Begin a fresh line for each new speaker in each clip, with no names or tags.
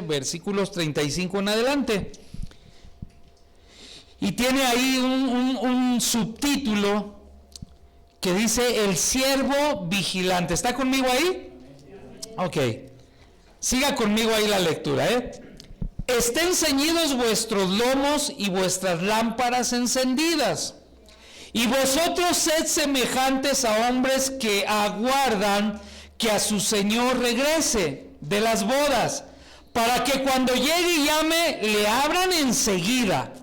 versículos 35 en adelante. Y tiene ahí un subtítulo que dice el siervo vigilante. ¿Está conmigo ahí? Ok. Siga conmigo ahí la lectura, Estén ceñidos vuestros lomos y vuestras lámparas encendidas. Y vosotros sed semejantes a hombres que aguardan que a su Señor regrese de las bodas, para que cuando llegue y llame, le abran enseguida.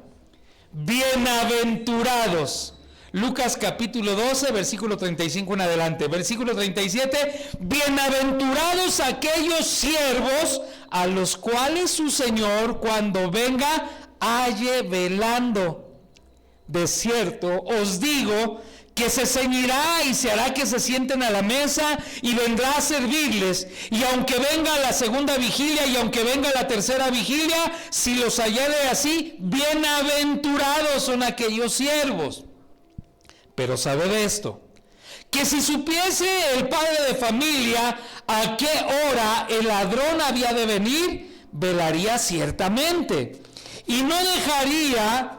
Bienaventurados. Lucas capítulo 12, versículo 35 en adelante. Versículo 37. Bienaventurados aquellos siervos a los cuales su Señor cuando venga halle velando. De cierto os digo que se ceñirá y se hará que se sienten a la mesa y vendrá a servirles. Y aunque venga la segunda vigilia y aunque venga la tercera vigilia, si los hallare así, bienaventurados son aquellos siervos. Pero sabed esto, que si supiese el padre de familia a qué hora el ladrón había de venir, velaría ciertamente y no dejaría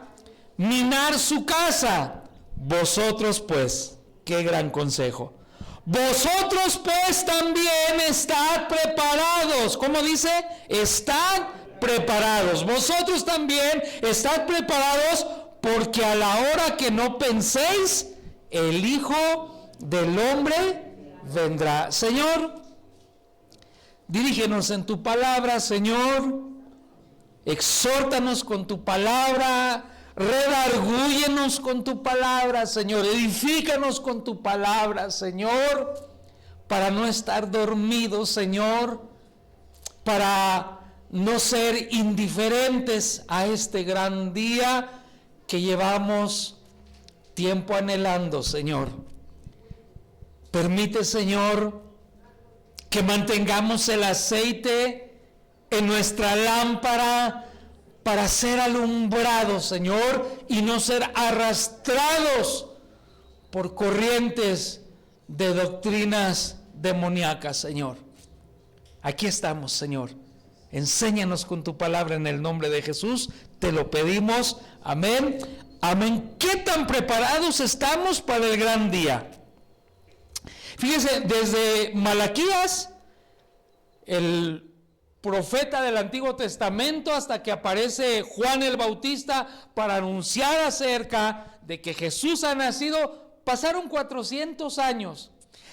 minar su casa. Vosotros pues, qué gran consejo. Vosotros pues también estad preparados. ¿Cómo dice? Estad preparados. Vosotros también estad preparados, porque a la hora que no penséis, el Hijo del Hombre vendrá. Señor, dirígenos en tu palabra, Señor. Exhórtanos con tu palabra. Redargúyenos con tu palabra, Señor. Edifícanos con tu palabra, Señor, para no estar dormidos, Señor, para no ser indiferentes a este gran día que llevamos tiempo anhelando, Señor. Permite, Señor, que mantengamos el aceite en nuestra lámpara para ser alumbrados, Señor, y no ser arrastrados por corrientes de doctrinas demoníacas, Señor. Aquí estamos, Señor. Enséñanos con tu palabra en el nombre de Jesús. Te lo pedimos. Amén. Amén. ¿Qué tan preparados estamos para el gran día? Fíjese, desde Malaquías, el profeta del Antiguo Testamento, hasta que aparece Juan el Bautista para anunciar acerca de que Jesús ha nacido, pasaron 400 años.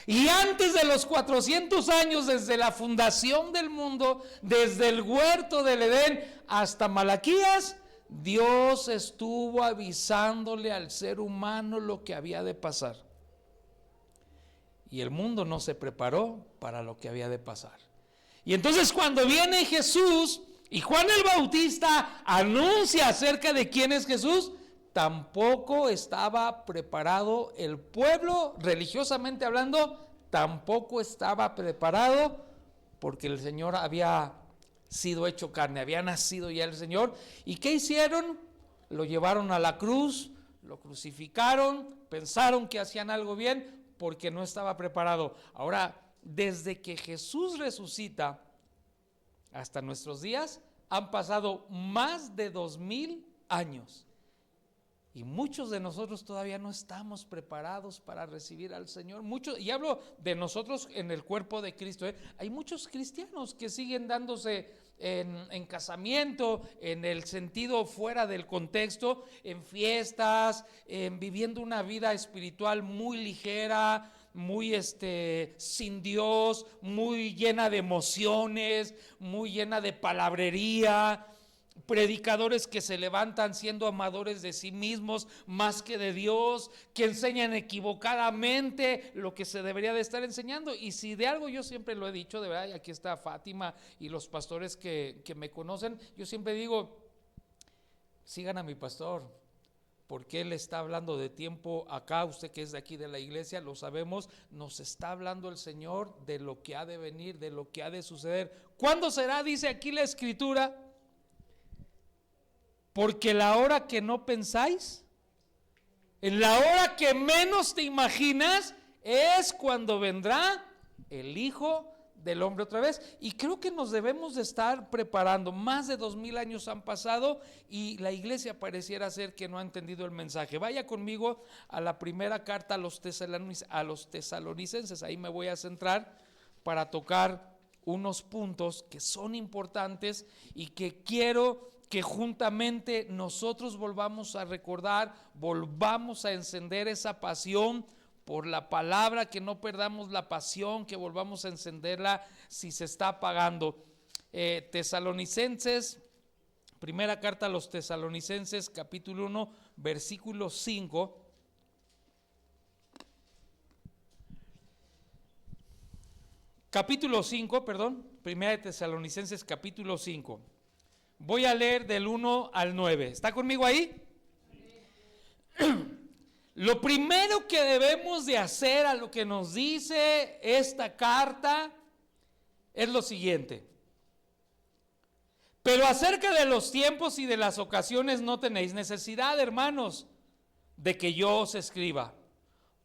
Y antes de los 400 años, desde la fundación del mundo, desde el huerto del Edén hasta Malaquías, Dios estuvo avisándole al ser humano lo que había de pasar. Y el mundo no se preparó para lo que había de pasar. Y entonces cuando viene Jesús y Juan el Bautista anuncia acerca de quién es Jesús, tampoco estaba preparado el pueblo, religiosamente hablando, tampoco estaba preparado, porque el Señor había sido hecho carne, había nacido ya el Señor. ¿Y qué hicieron? Lo llevaron a la cruz, lo crucificaron, pensaron que hacían algo bien porque no estaba preparado. Ahora, desde que Jesús resucita hasta nuestros días, han pasado más de 2000 años. Y muchos de nosotros todavía no estamos preparados para recibir al Señor. Muchos, y hablo de nosotros en el cuerpo de Cristo, Hay muchos cristianos que siguen dándose en casamiento, en el sentido fuera del contexto, en fiestas, viviendo una vida espiritual muy ligera, muy sin Dios, muy llena de emociones, muy llena de palabrería. Predicadores que se levantan siendo amadores de sí mismos más que de Dios, que enseñan equivocadamente lo que se debería de estar enseñando. Y si de algo yo siempre lo he dicho, de verdad, y aquí está Fátima y los pastores que me conocen, yo siempre digo, sigan a mi pastor, porque él está hablando de tiempo acá. Usted que es de aquí de la iglesia, lo sabemos, nos está hablando el Señor de lo que ha de venir, de lo que ha de suceder. ¿Cuándo será? Dice aquí la Escritura. Porque la hora que no pensáis, en la hora que menos te imaginas, es cuando vendrá el Hijo del hombre otra vez, y creo que nos debemos de estar preparando. Más de 2000 años han pasado y la iglesia pareciera ser que no ha entendido el mensaje. Vaya conmigo a la primera carta a los tesalonicenses, ahí me voy a centrar para tocar unos puntos que son importantes y que quiero que juntamente nosotros volvamos a recordar, volvamos a encender esa pasión por la palabra, que no perdamos la pasión, que volvamos a encenderla si se está apagando. Tesalonicenses, primera carta a los Tesalonicenses, capítulo 1, versículo 5. Capítulo 5, perdón, primera de Tesalonicenses, capítulo 5. Voy a leer del 1 al 9. ¿Está conmigo ahí? Lo primero que debemos de hacer a lo que nos dice esta carta es lo siguiente: pero acerca de los tiempos y de las ocasiones no tenéis necesidad, hermanos, de que yo os escriba,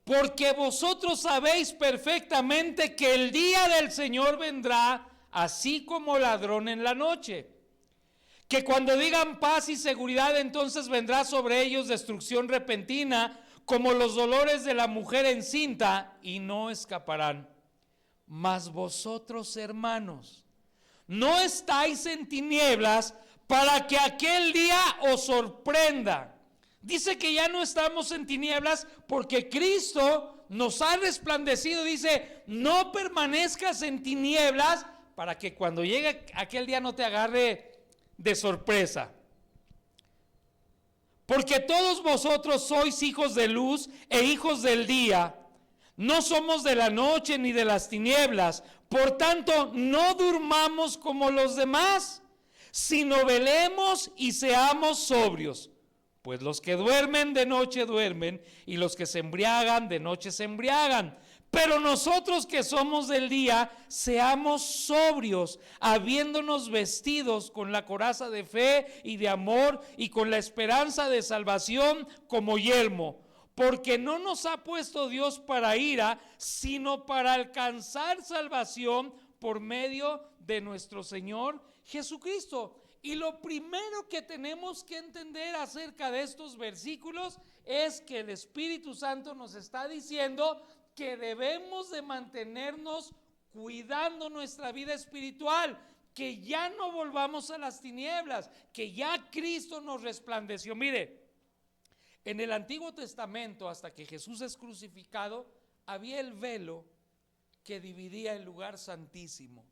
porque vosotros sabéis perfectamente que el día del Señor vendrá así como ladrón en la noche. Que cuando digan paz y seguridad, entonces vendrá sobre ellos destrucción repentina, como los dolores de la mujer encinta, y no escaparán. Mas vosotros, hermanos, no estáis en tinieblas para que aquel día os sorprenda. Dice que ya no estamos en tinieblas porque Cristo nos ha resplandecido. Dice, no permanezcas en tinieblas para que cuando llegue aquel día no te agarre de sorpresa. Porque todos vosotros sois hijos de luz e hijos del día. No somos de la noche ni de las tinieblas. Por tanto, no durmamos como los demás, sino velemos y seamos sobrios. Pues los que duermen de noche duermen, y los que se embriagan de noche se embriagan. Pero nosotros que somos del día, seamos sobrios, habiéndonos vestidos con la coraza de fe y de amor, y con la esperanza de salvación como yelmo. Porque no nos ha puesto Dios para ira, sino para alcanzar salvación por medio de nuestro Señor Jesucristo. Y lo primero que tenemos que entender acerca de estos versículos es que el Espíritu Santo nos está diciendo que debemos de mantenernos cuidando nuestra vida espiritual, que ya no volvamos a las tinieblas, que ya Cristo nos resplandeció. Mire, en el Antiguo Testamento, hasta que Jesús es crucificado, había el velo que dividía el lugar santísimo.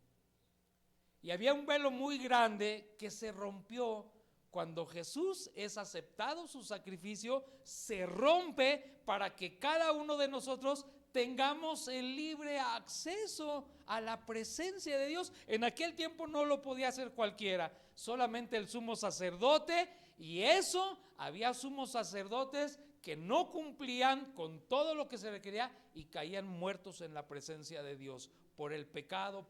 Y había un velo muy grande que se rompió cuando Jesús es aceptado, su sacrificio se rompe para que cada uno de nosotros tengamos el libre acceso a la presencia de Dios. En aquel tiempo no lo podía hacer cualquiera, solamente el sumo sacerdote, y eso había sumos sacerdotes que no cumplían con todo lo que se requería y caían muertos en la presencia de Dios. Por el pecado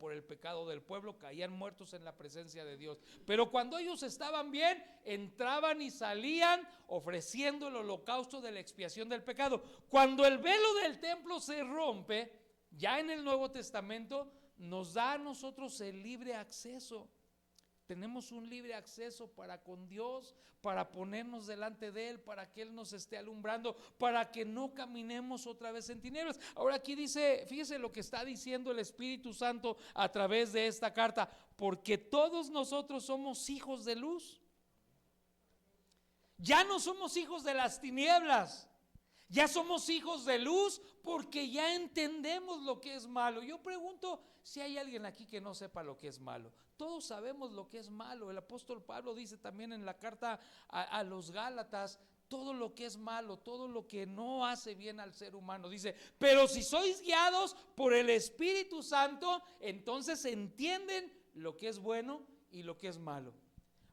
del pueblo, caían muertos en la presencia de Dios. Pero cuando ellos estaban bien, entraban y salían ofreciendo el holocausto de la expiación del pecado. Cuando el velo del templo se rompe, ya en el Nuevo Testamento nos da a nosotros el libre acceso. Tenemos un libre acceso para con Dios, para ponernos delante de Él, para que Él nos esté alumbrando, para que no caminemos otra vez en tinieblas. Ahora aquí dice, fíjese lo que está diciendo el Espíritu Santo a través de esta carta: porque todos nosotros somos hijos de luz. Ya no somos hijos de las tinieblas. Ya somos hijos de luz porque ya entendemos lo que es malo. Yo pregunto si hay alguien aquí que no sepa lo que es malo. Todos sabemos lo que es malo. El apóstol Pablo dice también en la carta a los Gálatas, todo lo que es malo, todo lo que no hace bien al ser humano. Dice, pero si sois guiados por el Espíritu Santo, entonces entienden lo que es bueno y lo que es malo.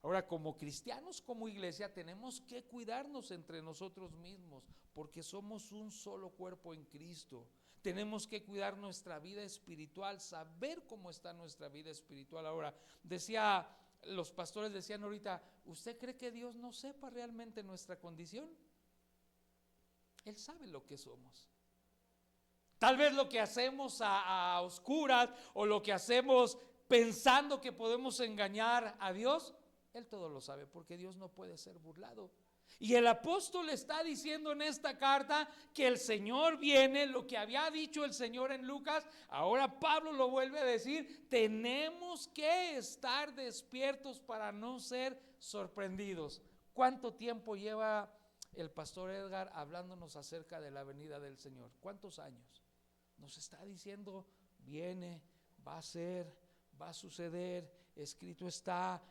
Ahora, como cristianos, como iglesia, tenemos que cuidarnos entre nosotros mismos, porque somos un solo cuerpo en Cristo. Tenemos que cuidar nuestra vida espiritual, saber cómo está nuestra vida espiritual. Ahora, los pastores decían ahorita, ¿usted cree que Dios no sepa realmente nuestra condición? Él sabe lo que somos. Tal vez lo que hacemos a oscuras o lo que hacemos pensando que podemos engañar a Dios, Él todo lo sabe, porque Dios no puede ser burlado. Y el apóstol está diciendo en esta carta que el Señor viene, lo que había dicho el Señor en Lucas, ahora Pablo lo vuelve a decir, tenemos que estar despiertos para no ser sorprendidos. ¿Cuánto tiempo lleva el pastor Edgar hablándonos acerca de la venida del Señor? ¿Cuántos años? Nos está diciendo, viene, va a ser, va a suceder, escrito está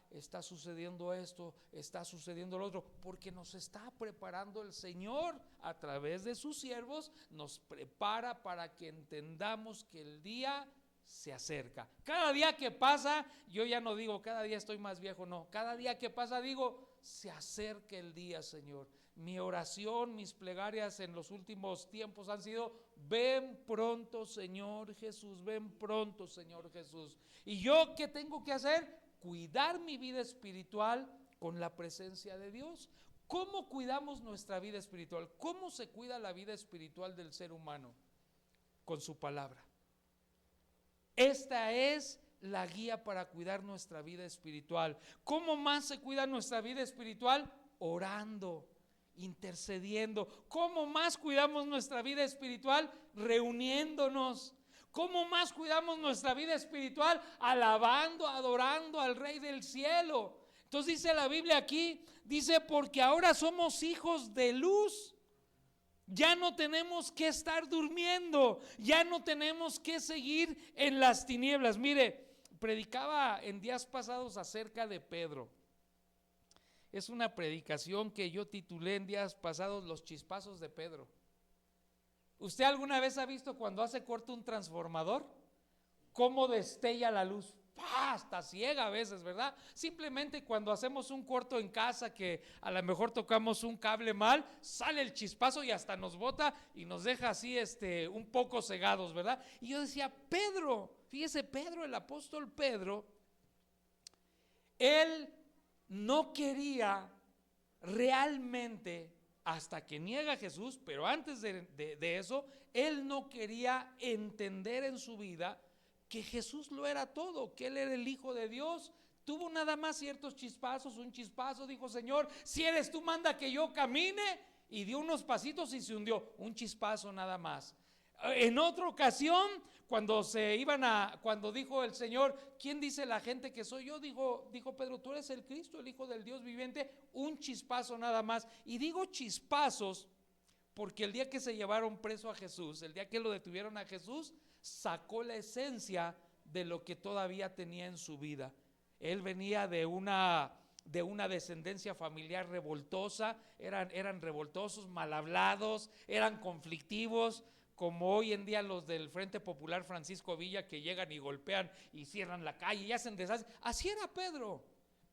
sucediendo esto, está sucediendo lo otro, porque nos está preparando el Señor a través de sus siervos, nos prepara para que entendamos que el día se acerca. Cada día que pasa, yo ya no digo cada día estoy más viejo, no, cada día que pasa digo, se acerca el día, Señor. Mi oración, mis plegarias en los últimos tiempos han sido, ven pronto, Señor Jesús, ven pronto, Señor Jesús. ¿Y yo qué tengo que hacer? Cuidar mi vida espiritual con la presencia de Dios. ¿Cómo cuidamos nuestra vida espiritual? ¿Cómo se cuida la vida espiritual del ser humano? Con su palabra. Esta es la guía para cuidar nuestra vida espiritual. ¿Cómo más se cuida nuestra vida espiritual? Orando, intercediendo. ¿Cómo más cuidamos nuestra vida espiritual? Reuniéndonos. ¿Cómo más cuidamos nuestra vida espiritual? Alabando, adorando al Rey del cielo. Entonces dice la Biblia aquí, dice, porque ahora somos hijos de luz. Ya no tenemos que estar durmiendo, ya no tenemos que seguir en las tinieblas. Mire, predicaba en días pasados acerca de Pedro. Es una predicación que yo titulé en días pasados, Los chispazos de Pedro. ¿Usted alguna vez ha visto cuando hace corto un transformador? ¿Cómo destella la luz? Hasta ciega a veces, ¿verdad? Simplemente cuando hacemos un corto en casa que a lo mejor tocamos un cable mal, sale el chispazo y hasta nos bota y nos deja así un poco cegados, ¿verdad? Y yo decía, Pedro, fíjese, Pedro, el apóstol Pedro, él no quería realmente, hasta que niega a Jesús, pero antes de eso, él no quería entender en su vida que Jesús lo era todo, que Él era el Hijo de Dios. Tuvo nada más ciertos chispazos, un chispazo, dijo, Señor, si eres tú, manda que yo camine, y dio unos pasitos y se hundió, un chispazo nada más. En otra ocasión, cuando dijo el Señor, ¿quién dice la gente que soy yo? Dijo Pedro, tú eres el Cristo, el Hijo del Dios viviente, un chispazo nada más. Y digo chispazos porque el día que se llevaron preso a Jesús, el día que lo detuvieron a Jesús, sacó la esencia de lo que todavía tenía en su vida. Él venía de una descendencia familiar revoltosa, eran revoltosos, mal hablados, eran conflictivos, como hoy en día los del Frente Popular Francisco Villa, que llegan y golpean y cierran la calle y hacen desastre. Así era Pedro,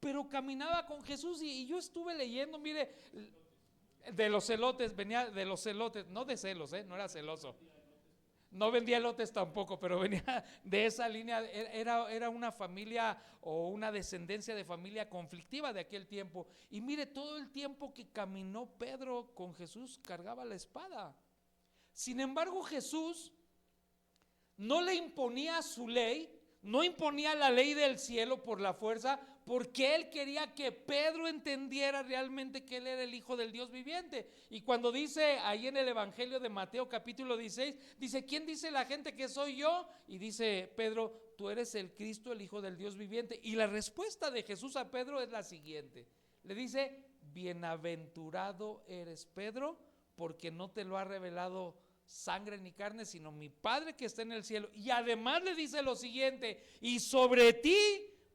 pero caminaba con Jesús y yo estuve leyendo, mire, de los celotes, venía de los celotes, no de celos, no era celoso. No vendía elotes tampoco, pero venía de esa línea. Era una familia o una descendencia de familia conflictiva de aquel tiempo. Y mire, todo el tiempo que caminó Pedro con Jesús cargaba la espada. Sin embargo, Jesús no le imponía su ley, no imponía la ley del cielo por la fuerza, porque él quería que Pedro entendiera realmente que él era el Hijo del Dios viviente. Y cuando dice ahí en el Evangelio de Mateo capítulo 16, dice, ¿quién dice la gente que soy yo? Y dice Pedro, tú eres el Cristo, el Hijo del Dios viviente. Y la respuesta de Jesús a Pedro es la siguiente, le dice, bienaventurado eres Pedro, porque no te lo ha revelado sangre ni carne, sino mi Padre que está en el cielo. Y además le dice lo siguiente, y sobre ti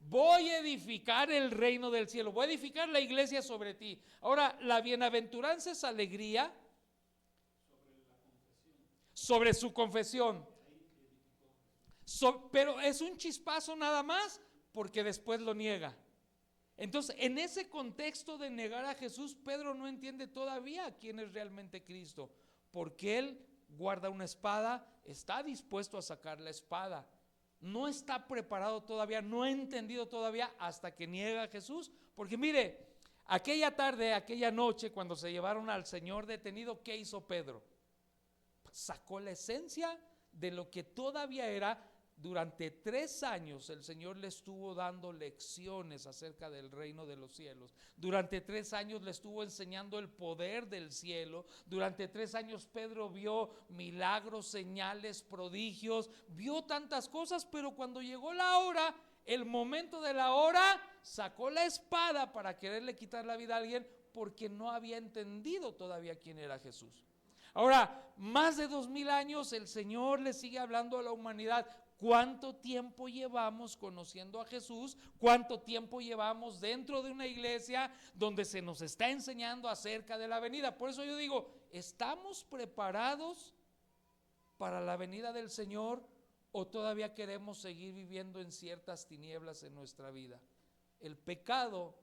voy a edificar el reino del cielo, voy a edificar la iglesia sobre ti. Ahora, la bienaventuranza es alegría sobre su confesión, pero es un chispazo nada más, porque después lo niega. Entonces, en ese contexto de negar a Jesús, Pedro no entiende todavía quién es realmente Cristo, porque él guarda una espada, está dispuesto a sacar la espada, no está preparado todavía, no ha entendido todavía hasta que niega a Jesús. Porque mire, aquella tarde, aquella noche, cuando se llevaron al Señor detenido, ¿qué hizo Pedro? Sacó la esencia de lo que todavía era. Durante 3 años el Señor le estuvo dando lecciones acerca del reino de los cielos. Durante 3 años le estuvo enseñando el poder del cielo. Durante 3 años Pedro vio milagros, señales, prodigios, vio tantas cosas, pero cuando llegó la hora, el momento de la hora, sacó la espada para quererle quitar la vida a alguien porque no había entendido todavía quién era Jesús. Ahora, más de 2000 años el Señor le sigue hablando a la humanidad. ¿Cuánto tiempo llevamos conociendo a Jesús? ¿Cuánto tiempo llevamos dentro de una iglesia donde se nos está enseñando acerca de la venida? Por eso yo digo, ¿estamos preparados para la venida del Señor o todavía queremos seguir viviendo en ciertas tinieblas en nuestra vida? El pecado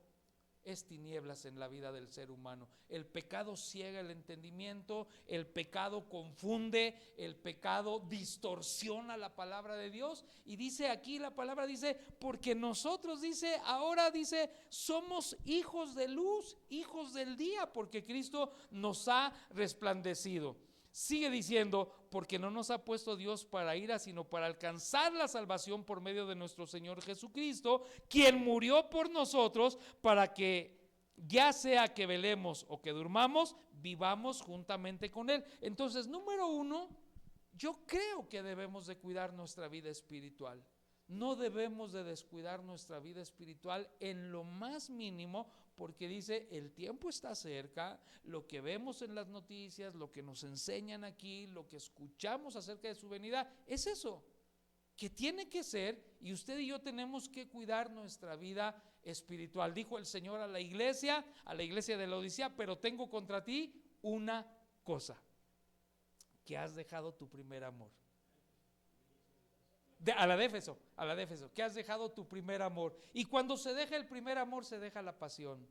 es tinieblas en la vida del ser humano. El pecado ciega el entendimiento, el pecado confunde, el pecado distorsiona la palabra de Dios. Y dice aquí la palabra, dice, porque nosotros, dice, ahora dice, somos hijos de luz, hijos del día, porque Cristo nos ha resplandecido. Sigue diciendo, porque no nos ha puesto Dios para ira, sino para alcanzar la salvación por medio de nuestro Señor Jesucristo, quien murió por nosotros para que ya sea que velemos o que durmamos, vivamos juntamente con Él. Entonces, número 1, yo creo que debemos de cuidar nuestra vida espiritual. No debemos de descuidar nuestra vida espiritual en lo más mínimo, porque dice, el tiempo está cerca, lo que vemos en las noticias, lo que nos enseñan aquí, lo que escuchamos acerca de su venida, es eso, que tiene que ser, y usted y yo tenemos que cuidar nuestra vida espiritual. Dijo el Señor a la iglesia de la Odisea, pero tengo contra ti una cosa, que has dejado tu primer amor. A la de Éfeso, que has dejado tu primer amor. Y cuando se deja el primer amor, se deja la pasión.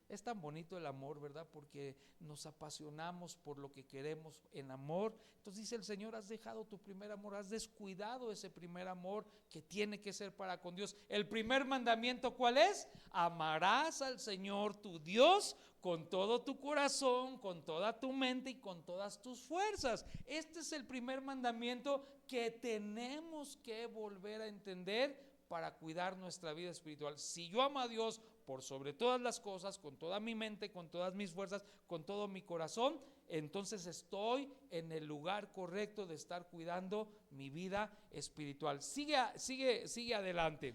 Es tan bonito el amor, ¿verdad? Porque nos apasionamos por lo que queremos en amor. Entonces dice el Señor, has dejado tu primer amor, has descuidado ese primer amor que tiene que ser para con Dios. El primer mandamiento, ¿cuál es? Amarás al Señor tu Dios con todo tu corazón, con toda tu mente y con todas tus fuerzas. Este es el primer mandamiento que tenemos que volver a entender para cuidar nuestra vida espiritual. Si yo amo a Dios por sobre todas las cosas, con toda mi mente, con todas mis fuerzas, con todo mi corazón, entonces estoy en el lugar correcto de estar cuidando mi vida espiritual. Sigue adelante.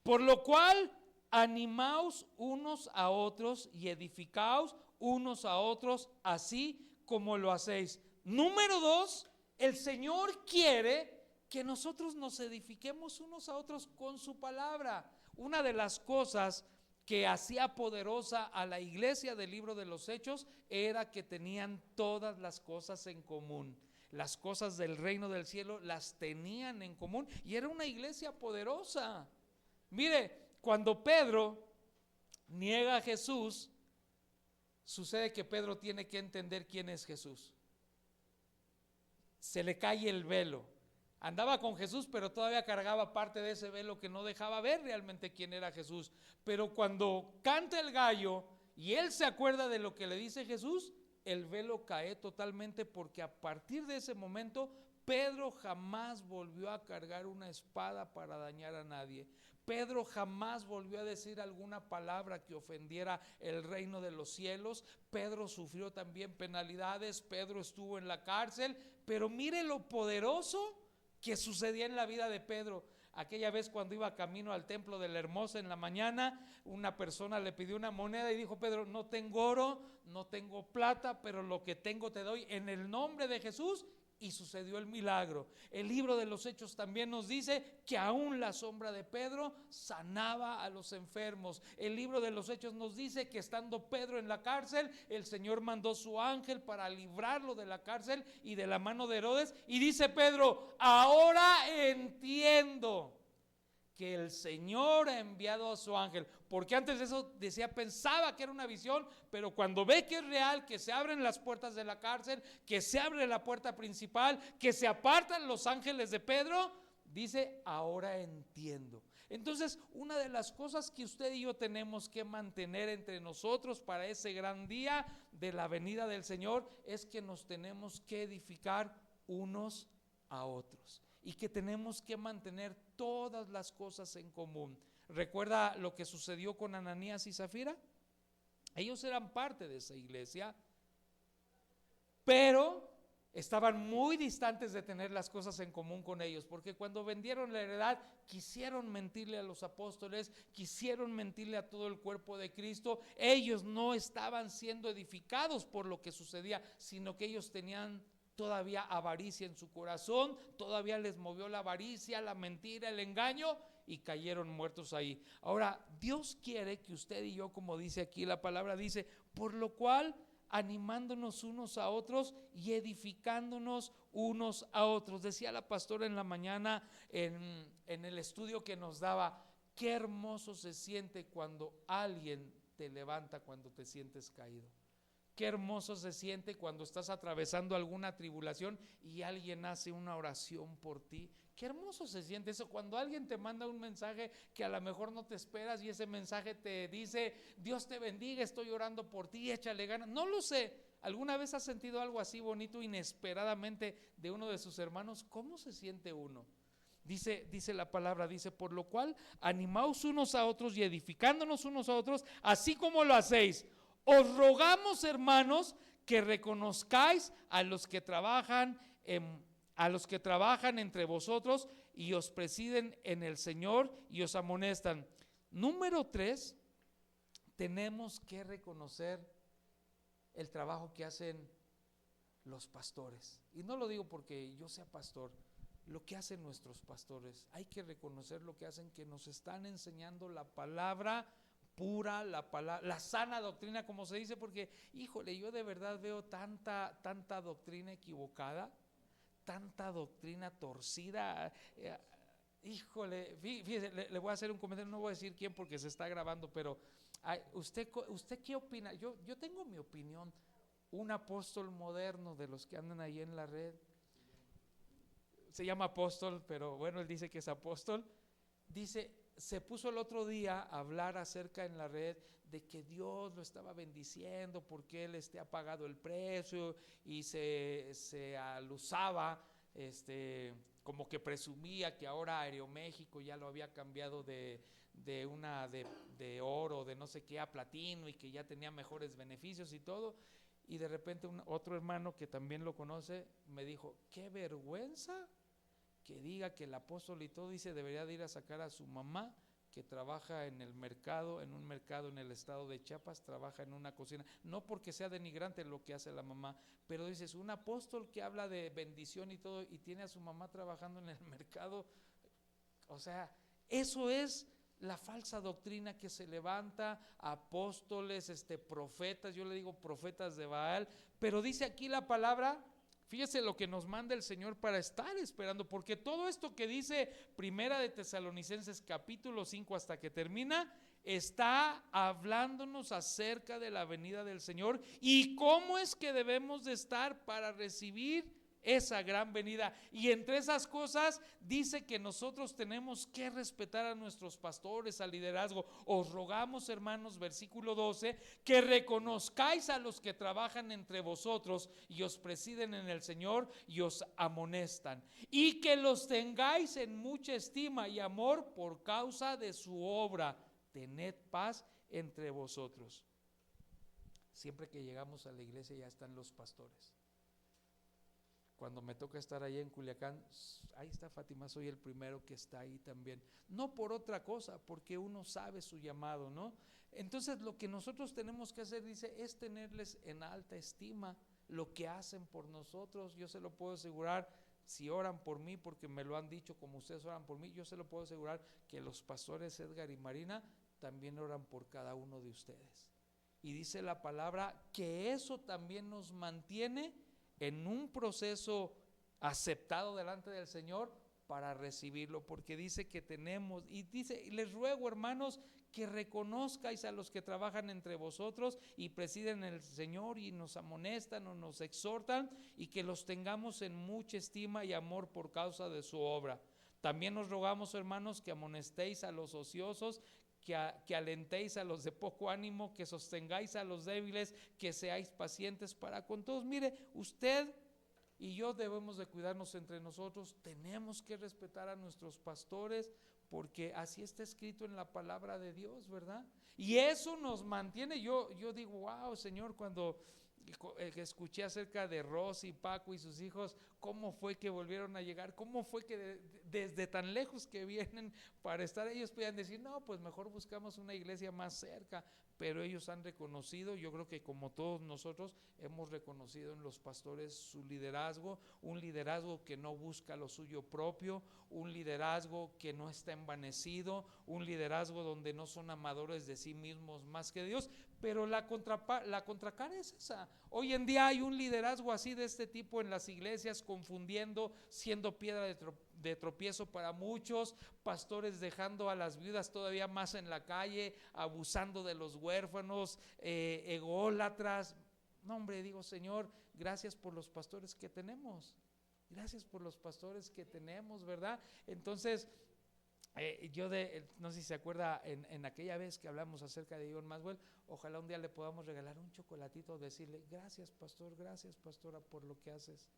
Por lo cual, animaos unos a otros y edificaos unos a otros, así como lo hacéis. Número 2, el Señor quiere que nosotros nos edifiquemos unos a otros con su palabra. Una de las cosas que hacía poderosa a la iglesia del libro de los Hechos era que tenían todas las cosas en común. Las cosas del reino del cielo las tenían en común y era una iglesia poderosa. Mire, cuando Pedro niega a Jesús, sucede que Pedro tiene que entender quién es Jesús. Se le cae el velo. Andaba con Jesús, pero todavía cargaba parte de ese velo que no dejaba ver realmente quién era Jesús. Pero cuando canta el gallo y él se acuerda de lo que le dice Jesús, el velo cae totalmente, porque a partir de ese momento Pedro jamás volvió a cargar una espada para dañar a nadie. Pedro jamás volvió a decir alguna palabra que ofendiera el reino de los cielos. Pedro sufrió también penalidades, Pedro estuvo en la cárcel, pero mire lo poderoso que sucedía en la vida de Pedro. Aquella vez cuando iba camino al templo de la Hermosa en la mañana, una persona le pidió una moneda y dijo: Pedro, no tengo oro, no tengo plata, pero lo que tengo te doy en el nombre de Jesús. Y sucedió el milagro. El libro de los Hechos también nos dice que aún la sombra de Pedro sanaba a los enfermos. El libro de los Hechos nos dice que estando Pedro en la cárcel, el Señor mandó su ángel para librarlo de la cárcel y de la mano de Herodes. Y dice Pedro: ahora entiendo que el Señor ha enviado a su ángel, porque antes de eso decía, pensaba que era una visión, pero cuando ve que es real, que se abren las puertas de la cárcel, que se abre la puerta principal, que se apartan los ángeles de Pedro, dice: ahora entiendo. Entonces, una de las cosas que usted y yo tenemos que mantener entre nosotros para ese gran día de la venida del Señor es que nos tenemos que edificar unos a otros y que tenemos que mantener todas las cosas en común. ¿Recuerda lo que sucedió con Ananías y Zafira? Ellos eran parte de esa iglesia, pero estaban muy distantes de tener las cosas en común con ellos, porque cuando vendieron la heredad quisieron mentirle a los apóstoles, quisieron mentirle a todo el cuerpo de Cristo. Ellos no estaban siendo edificados por lo que sucedía, sino que ellos tenían todavía avaricia en su corazón, todavía les movió la avaricia, la mentira, el engaño, y cayeron muertos ahí. Ahora, Dios quiere que usted y yo, como dice aquí la palabra, dice, por lo cual animándonos unos a otros y edificándonos unos a otros. Decía la pastora en la mañana en el estudio que nos daba, qué hermoso se siente cuando alguien te levanta cuando te sientes caído. Qué hermoso se siente cuando estás atravesando alguna tribulación y alguien hace una oración por ti. Qué hermoso se siente eso cuando alguien te manda un mensaje que a lo mejor no te esperas y ese mensaje te dice, Dios te bendiga, estoy orando por ti, échale ganas. No lo sé, ¿alguna vez has sentido algo así bonito inesperadamente de uno de sus hermanos? ¿Cómo se siente uno? Dice la palabra, dice, por lo cual animaos unos a otros y edificándonos unos a otros, así como lo hacéis. Os rogamos, hermanos, que reconozcáis a los que trabajan entre vosotros y os presiden en el Señor y os amonestan. Número 3, tenemos que reconocer el trabajo que hacen los pastores. Y no lo digo porque yo sea pastor, lo que hacen nuestros pastores. Hay que reconocer lo que hacen, que nos están enseñando la palabra pura, la sana doctrina, como se dice, porque híjole, yo de verdad veo tanta doctrina equivocada, tanta doctrina torcida. Híjole, fíjese, le voy a hacer un comentario, no voy a decir quién porque se está grabando, pero ¿usted qué opina? Yo tengo mi opinión. Un apóstol moderno de los que andan ahí en la red, se llama apóstol, pero bueno, él dice que es apóstol, dice, se puso el otro día a hablar acerca en la red de que Dios lo estaba bendiciendo porque él ha pagado el precio y se alusaba, como que presumía que ahora Aeroméxico ya lo había cambiado de oro, de no sé qué, a platino, y que ya tenía mejores beneficios y todo. Y de repente otro hermano que también lo conoce me dijo, qué vergüenza que diga que el apóstol y todo, dice, debería de ir a sacar a su mamá que trabaja en el mercado, en un mercado en el estado de Chiapas, trabaja en una cocina, no porque sea denigrante lo que hace la mamá, pero dices, un apóstol que habla de bendición y todo y tiene a su mamá trabajando en el mercado. O sea, eso es la falsa doctrina que se levanta, apóstoles, profetas, yo le digo profetas de Baal, pero dice aquí la palabra. Fíjese lo que nos manda el Señor para estar esperando, porque todo esto que dice Primera de Tesalonicenses capítulo 5 hasta que termina, está hablándonos acerca de la venida del Señor y cómo es que debemos de estar para recibir esa gran venida. Y entre esas cosas dice que nosotros tenemos que respetar a nuestros pastores, al liderazgo. Os rogamos, hermanos, versículo 12, que reconozcáis a los que trabajan entre vosotros y os presiden en el Señor y os amonestan, y que los tengáis en mucha estima y amor por causa de su obra. Tened paz entre vosotros. Siempre que llegamos a la iglesia ya están los pastores. Cuando me toca estar ahí en Culiacán, ahí está Fátima, soy el primero que está ahí también. No por otra cosa, porque uno sabe su llamado, ¿no? Entonces lo que nosotros tenemos que hacer, dice, es tenerles en alta estima lo que hacen por nosotros. Yo se lo puedo asegurar, si oran por mí, porque me lo han dicho como ustedes oran por mí, yo se lo puedo asegurar que los pastores Edgar y Marina también oran por cada uno de ustedes. Y dice la palabra que eso también nos mantiene en un proceso aceptado delante del Señor para recibirlo, porque dice que tenemos, y dice, les ruego, hermanos, que reconozcáis a los que trabajan entre vosotros y presiden el Señor y nos amonestan o nos exhortan, y que los tengamos en mucha estima y amor por causa de su obra. También os rogamos, hermanos, que amonestéis a los ociosos, que alentéis a los de poco ánimo, que sostengáis a los débiles, que seáis pacientes para con todos. Mire, usted y yo debemos de cuidarnos entre nosotros, tenemos que respetar a nuestros pastores, porque así está escrito en la palabra de Dios, ¿verdad? Y eso nos mantiene. Yo digo, wow, Señor, cuando escuché acerca de Rosy, Paco y sus hijos, cómo fue que volvieron a llegar, cómo fue que desde tan lejos que vienen para estar, ellos podían decir, no, pues mejor buscamos una iglesia más cerca, pero ellos han reconocido, yo creo que como todos nosotros hemos reconocido en los pastores su liderazgo, un liderazgo que no busca lo suyo propio, un liderazgo que no está envanecido, un liderazgo donde no son amadores de sí mismos más que de Dios. Pero la contracara es esa. Hoy en día hay un liderazgo así de este tipo en las iglesias, confundiendo, siendo piedra de tropiezo para muchos, pastores dejando a las viudas todavía más en la calle, abusando de los huérfanos, ególatras. No, hombre, digo, Señor, gracias por los pastores que tenemos. Gracias por los pastores que tenemos, ¿verdad? Entonces, no sé si se acuerda en aquella vez que hablamos acerca de John Maxwell, ojalá un día le podamos regalar un chocolatito, decirle gracias gracias pastora por lo que haces,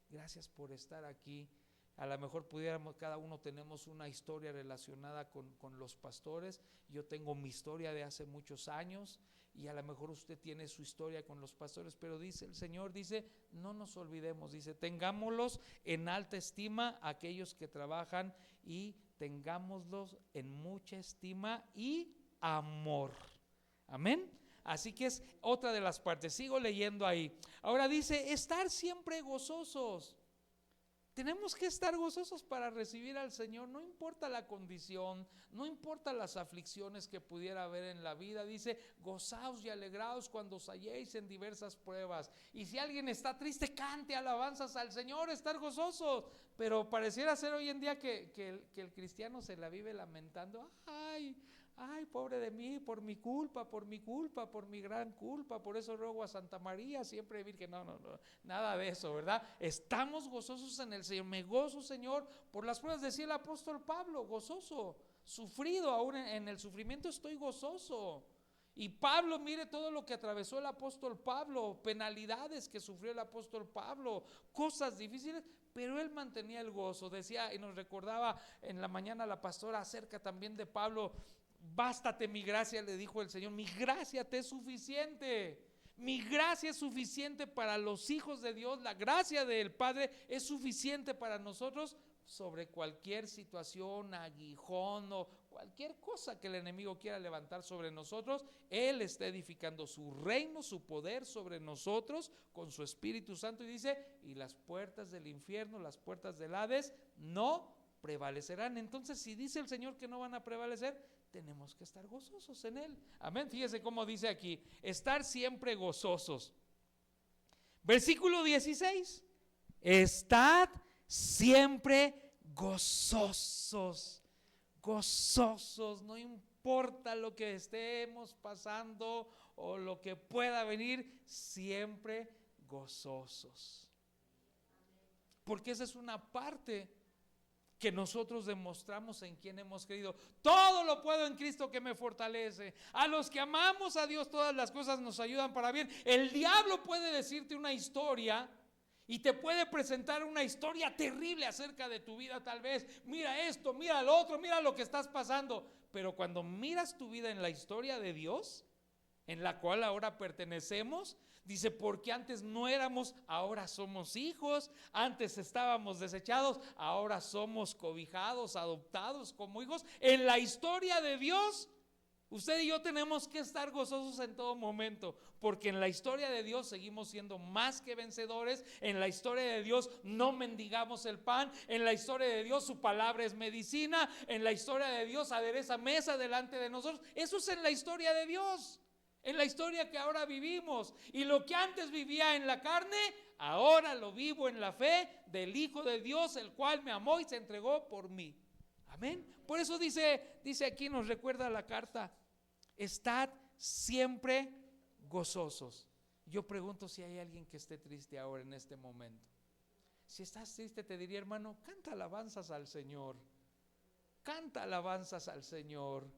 gracias por estar aquí. A lo mejor pudiéramos, cada uno tenemos una historia relacionada con los pastores. Yo tengo mi historia de hace muchos años y a lo mejor usted tiene su historia con los pastores, pero dice el Señor, dice, no nos olvidemos, dice, tengámoslos en alta estima aquellos que trabajan y tengámoslos en mucha estima y amor. Amén. Así que es otra de las partes. Sigo leyendo ahí. Ahora dice, estar siempre gozosos. Tenemos que estar gozosos para recibir al Señor, no importa la condición, no importa las aflicciones que pudiera haber en la vida. Dice, gozaos y alegraos cuando os halléis en diversas pruebas. Y si alguien está triste, cante alabanzas al Señor, estar gozosos. Pero pareciera ser hoy en día que el cristiano se la vive lamentando. Ay, pobre de mí, por mi culpa, por mi gran culpa, por eso ruego a Santa María, siempre Virgen. No, nada de eso, ¿verdad? Estamos gozosos en el Señor. Me gozo, Señor, por las pruebas. Decía el apóstol Pablo, gozoso, sufrido, aún en el sufrimiento estoy gozoso. Y Pablo, mire todo lo que atravesó el apóstol Pablo, penalidades que sufrió el apóstol Pablo, cosas difíciles, pero él mantenía el gozo. Decía, y nos recordaba en la mañana la pastora acerca también de Pablo, bástate mi gracia, le dijo el Señor, mi gracia te es suficiente. Mi gracia es suficiente para los hijos de Dios, la gracia del Padre es suficiente para nosotros sobre cualquier situación, aguijón o cualquier cosa que el enemigo quiera levantar sobre nosotros. Él está edificando su reino, su poder sobre nosotros con su Espíritu Santo, y dice, y las puertas del infierno, las puertas del Hades no prevalecerán. Entonces, si dice el Señor que no van a prevalecer, tenemos que estar gozosos en Él. Amén. Fíjese cómo dice aquí, estar siempre gozosos. Versículo 16, estad siempre gozosos, gozosos, no importa lo que estemos pasando o lo que pueda venir, siempre gozosos. Porque esa es una parte que nosotros demostramos en quien hemos creído. Todo lo puedo en Cristo que me fortalece. A los que amamos a Dios, todas las cosas nos ayudan para bien. El diablo puede decirte una historia y te puede presentar una historia terrible acerca de tu vida, tal vez. Mira esto, mira lo otro, mira lo que estás pasando. Pero cuando miras tu vida en la historia de Dios, en la cual ahora pertenecemos, dice, porque antes no éramos, ahora somos hijos, antes estábamos desechados, ahora somos cobijados, adoptados como hijos. En la historia de Dios, usted y yo tenemos que estar gozosos en todo momento, porque en la historia de Dios seguimos siendo más que vencedores. En la historia de Dios no mendigamos el pan. En la historia de Dios su palabra es medicina. En la historia de Dios adereza mesa delante de nosotros. Eso es en la historia de Dios, en la historia que ahora vivimos. Y lo que antes vivía en la carne, ahora lo vivo en la fe del Hijo de Dios, el cual me amó y se entregó por mí. Amén. Por eso dice aquí, nos recuerda la carta, estad siempre gozosos. Yo pregunto si hay alguien que esté triste ahora en este momento. Si estás triste, te diría, hermano, canta alabanzas al Señor. Canta alabanzas al Señor.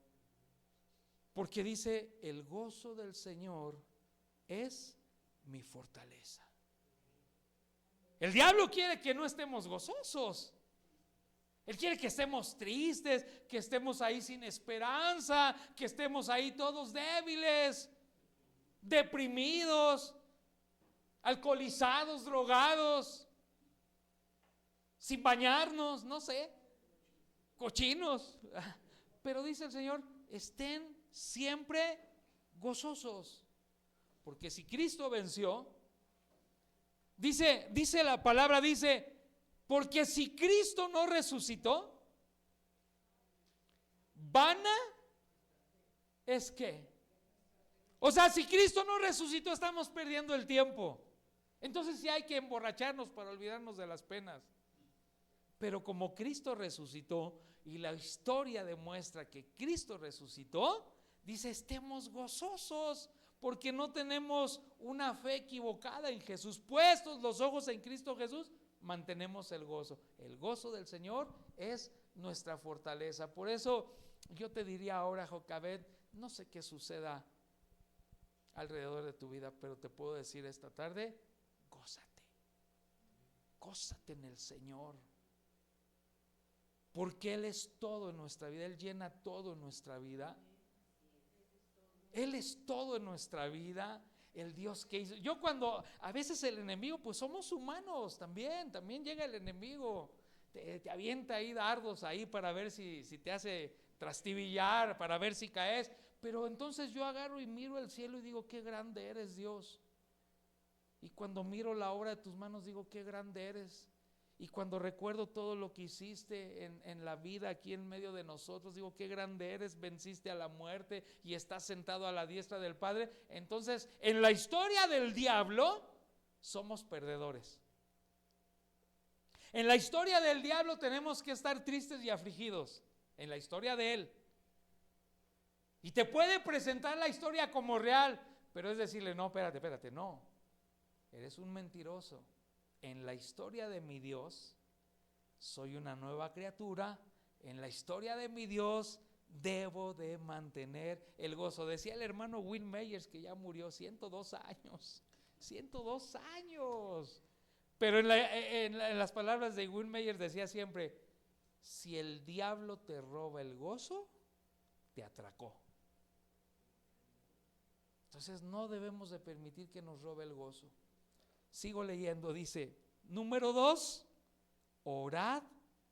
Porque dice, el gozo del Señor es mi fortaleza. El diablo quiere que no estemos gozosos. Él quiere que estemos tristes, que estemos ahí sin esperanza, que estemos ahí todos débiles, deprimidos, alcoholizados, drogados, sin bañarnos, no sé, cochinos. Pero dice el Señor, estén siempre gozosos, porque si Cristo venció, dice la palabra, dice, porque si Cristo no resucitó, vana es que. O sea, si Cristo no resucitó, estamos perdiendo el tiempo. Entonces sí hay que emborracharnos para olvidarnos de las penas. Pero como Cristo resucitó y la historia demuestra que Cristo resucitó, dice, estemos gozosos porque no tenemos una fe equivocada en Jesús. Puestos los ojos en Cristo Jesús, mantenemos el gozo. El gozo del Señor es nuestra fortaleza. Por eso yo te diría ahora, Jocabed, no sé qué suceda alrededor de tu vida, pero te puedo decir esta tarde, gózate en el Señor, porque Él es todo en nuestra vida, Él llena todo en nuestra vida, Él es todo en nuestra vida, el Dios que hizo. Yo cuando, a veces el enemigo, pues somos humanos también llega el enemigo, te avienta ahí dardos ahí para ver si te hace trastibillar, para ver si caes, pero entonces yo agarro y miro el cielo y digo, qué grande eres, Dios. Y cuando miro la obra de tus manos digo, qué grande eres. Y cuando recuerdo todo lo que hiciste en la vida aquí en medio de nosotros, digo, qué grande eres, venciste a la muerte y estás sentado a la diestra del Padre. Entonces, en la historia del diablo, somos perdedores. En la historia del diablo tenemos que estar tristes y afligidos. En la historia de él. Y te puede presentar la historia como real, pero es decirle, no, espérate, no. Eres un mentiroso. En la historia de mi Dios, soy una nueva criatura. En la historia de mi Dios, debo de mantener el gozo. Decía el hermano Will Meyers, que ya murió, 102 años. 102 años. Pero en las palabras de Will Meyers decía siempre, si el diablo te roba el gozo, te atracó. Entonces no debemos de permitir que nos robe el gozo. Sigo leyendo, dice, número 2, orad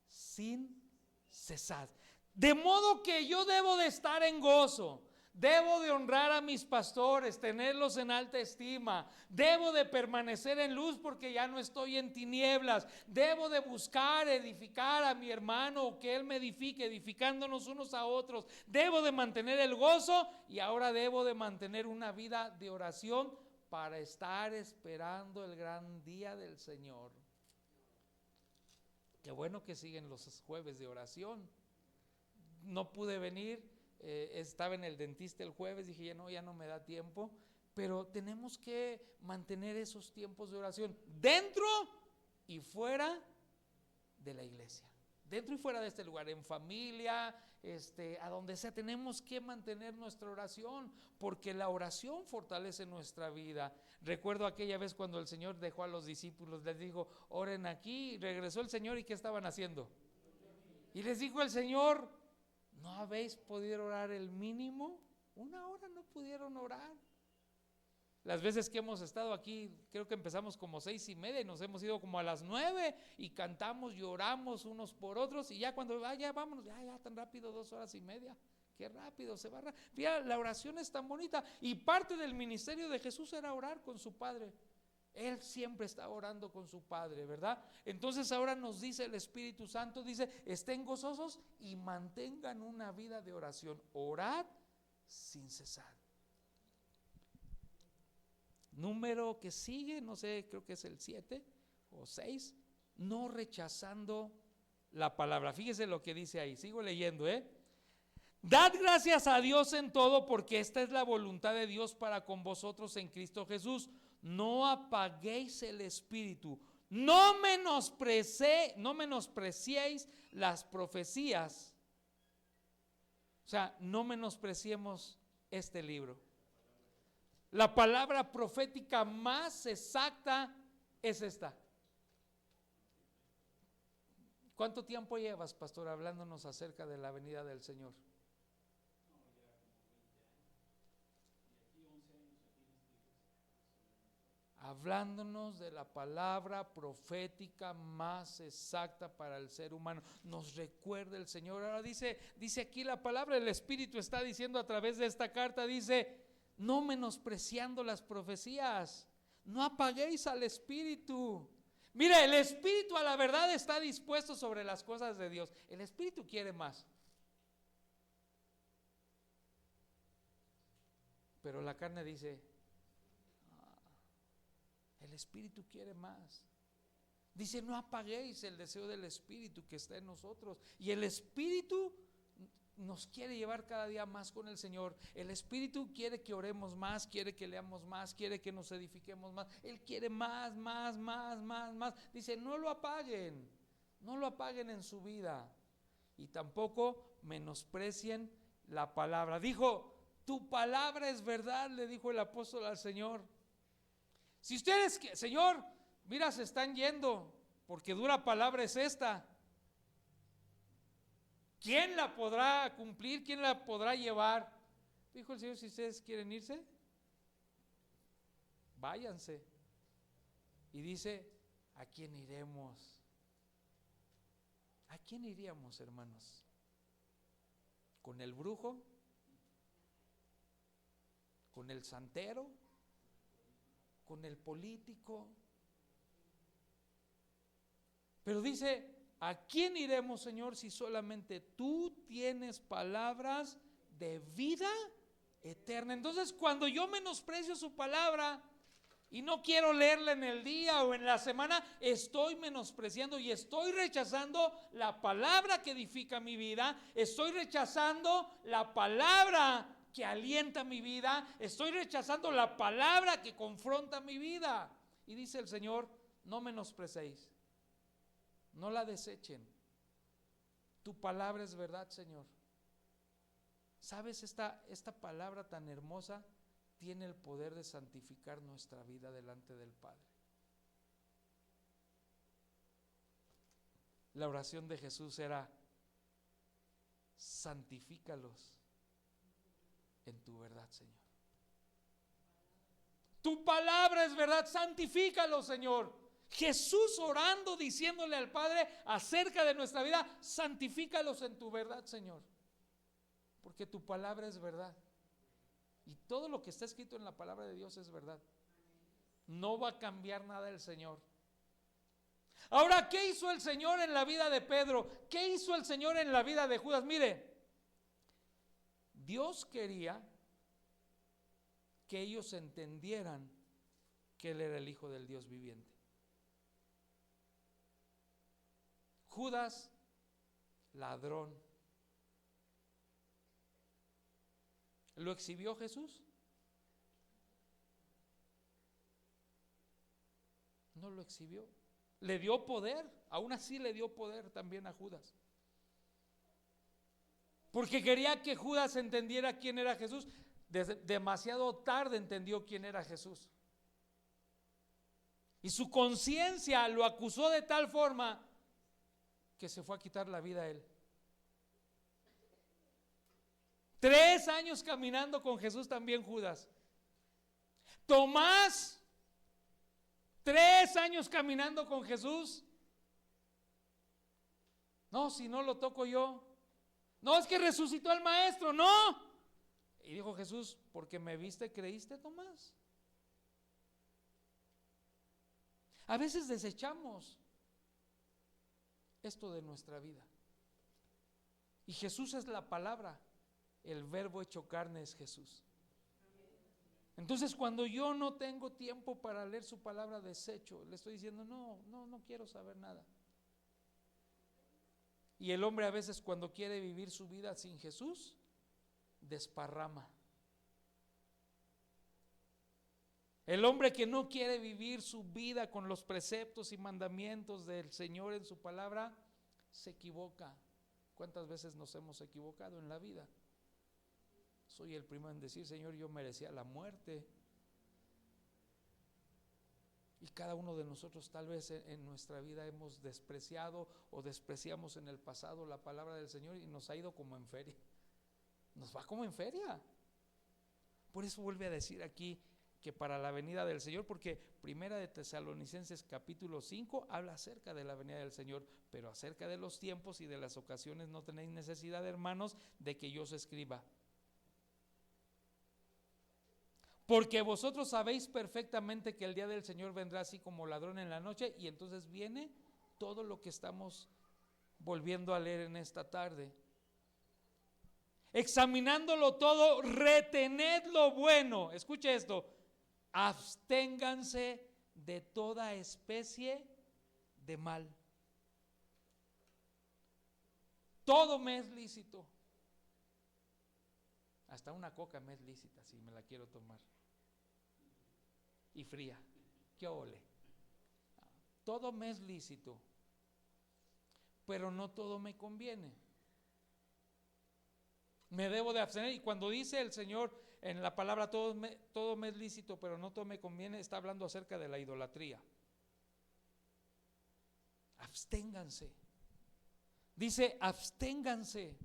sin cesar. De modo que yo debo de estar en gozo, debo de honrar a mis pastores, tenerlos en alta estima, debo de permanecer en luz porque ya no estoy en tinieblas, debo de buscar edificar a mi hermano, que él me edifique, edificándonos unos a otros, debo de mantener el gozo y ahora debo de mantener una vida de oración para estar esperando el gran día del Señor. Qué bueno que siguen los jueves de oración. No pude venir, estaba en el dentista el jueves, dije ya no me da tiempo, pero tenemos que mantener esos tiempos de oración dentro y fuera de la iglesia, dentro y fuera de este lugar, en familia, a donde sea, tenemos que mantener nuestra oración, porque la oración fortalece nuestra vida. Recuerdo aquella vez cuando el Señor dejó a los discípulos, les dijo, oren aquí, regresó el Señor y ¿qué estaban haciendo? Y les dijo el Señor, ¿no habéis podido orar el mínimo? Una hora no pudieron orar. Las veces que hemos estado aquí, creo que empezamos como 6:30 y nos hemos ido como a las 9 y cantamos y oramos unos por otros y ya cuando ya vámonos, ya tan rápido, 2 horas y media, qué rápido se va. Mira, la oración es tan bonita y parte del ministerio de Jesús era orar con su Padre. Él siempre está orando con su Padre, ¿verdad? Entonces ahora nos dice el Espíritu Santo, dice, estén gozosos y mantengan una vida de oración. Orad sin cesar. Número que sigue, no sé, creo que es el 7 o 6, no rechazando la palabra. Fíjese lo que dice ahí, sigo leyendo, Dad gracias a Dios en todo, porque esta es la voluntad de Dios para con vosotros en Cristo Jesús. No apaguéis el espíritu, no menospreciéis las profecías. O sea, no menospreciemos este libro. La palabra profética más exacta es esta. ¿Cuánto tiempo llevas, pastor, hablándonos acerca de la venida del Señor? Hablándonos de la palabra profética más exacta para el ser humano. Nos recuerda el Señor. Ahora dice aquí la palabra, el Espíritu está diciendo a través de esta carta, dice, no menospreciando las profecías, no apaguéis al Espíritu. Mira, el Espíritu a la verdad está dispuesto sobre las cosas de Dios. El Espíritu quiere más. Pero la carne dice, el Espíritu quiere más. Dice, no apaguéis el deseo del Espíritu que está en nosotros. Y el Espíritu nos quiere llevar cada día más con el Señor. El Espíritu quiere que oremos más, quiere que leamos más, quiere que nos edifiquemos más. Él quiere más. Dice, no lo apaguen en su vida. Y tampoco menosprecien la palabra. Dijo, tu palabra es verdad, le dijo el apóstol al Señor. Si ustedes, Señor, mira, se están yendo, porque dura palabra es esta. ¿Quién la podrá cumplir? ¿Quién la podrá llevar? Dijo el Señor, si ustedes quieren irse, váyanse. Y dice, ¿a quién iremos? ¿A quién iríamos, hermanos? ¿Con el brujo? ¿Con el santero? ¿Con el político? Pero dice, ¿a quién iremos, Señor, si solamente tú tienes palabras de vida eterna? Entonces, cuando yo menosprecio su palabra y no quiero leerla en el día o en la semana, estoy menospreciando y estoy rechazando la palabra que edifica mi vida, estoy rechazando la palabra que alienta mi vida, estoy rechazando la palabra que confronta mi vida. Y dice el Señor, no menosprecéis, no la desechen. Tu palabra es verdad, Señor. ¿Sabes? Esta palabra tan hermosa tiene el poder de santificar nuestra vida delante del Padre. La oración de Jesús era, santifícalos en tu verdad, Señor. Tu palabra es verdad, santifícalos, Señor. Jesús orando, diciéndole al Padre acerca de nuestra vida, santifícalos en tu verdad, Señor, porque tu palabra es verdad. Y todo lo que está escrito en la palabra de Dios es verdad. No va a cambiar nada el Señor. Ahora, ¿qué hizo el Señor en la vida de Pedro? ¿Qué hizo el Señor en la vida de Judas? Mire, Dios quería que ellos entendieran que Él era el Hijo del Dios viviente. Judas, ladrón. ¿Lo exhibió Jesús? No lo exhibió. Le dio poder, aún así le dio poder también a Judas. Porque quería que Judas entendiera quién era Jesús. Demasiado tarde entendió quién era Jesús. Y su conciencia lo acusó de tal forma que se fue a quitar la vida a él. 3 años caminando con Jesús también Judas. Tomás, 3 años caminando con Jesús. No, si no lo toco yo. No, es que resucitó al maestro, no. Y dijo Jesús, porque me viste, creíste, Tomás. A veces desechamos esto de nuestra vida. Y Jesús es la palabra. El verbo hecho carne es Jesús. Entonces, cuando yo no tengo tiempo para leer su palabra, desecho. Le estoy diciendo, no quiero saber nada. Y el hombre a veces, cuando quiere vivir su vida sin Jesús, desparrama. El hombre que no quiere vivir su vida con los preceptos y mandamientos del Señor en su palabra, se equivoca. ¿Cuántas veces nos hemos equivocado en la vida? Soy el primero en decir, Señor, yo merecía la muerte. Y cada uno de nosotros tal vez en nuestra vida hemos despreciado o despreciamos en el pasado la palabra del Señor y nos ha ido como en feria. Nos va como en feria. Por eso vuelve a decir aquí que para la venida del Señor, porque Primera de Tesalonicenses capítulo 5 habla acerca de la venida del Señor, pero acerca de los tiempos y de las ocasiones no tenéis necesidad, hermanos, de que yo os escriba. Porque vosotros sabéis perfectamente que el día del Señor vendrá así como ladrón en la noche, y entonces viene todo lo que estamos volviendo a leer en esta tarde. Examinándolo todo, retened lo bueno. Escuche esto: absténganse de toda especie de mal. Todo me es lícito. Hasta una coca me es lícita si me la quiero tomar. Y fría. ¿Qué ole? Todo me es lícito, pero no todo me conviene. Me debo de abstener. Y cuando dice el Señor en la palabra todo me es lícito, pero no todo me conviene, está hablando acerca de la idolatría. Absténganse. Dice, absténganse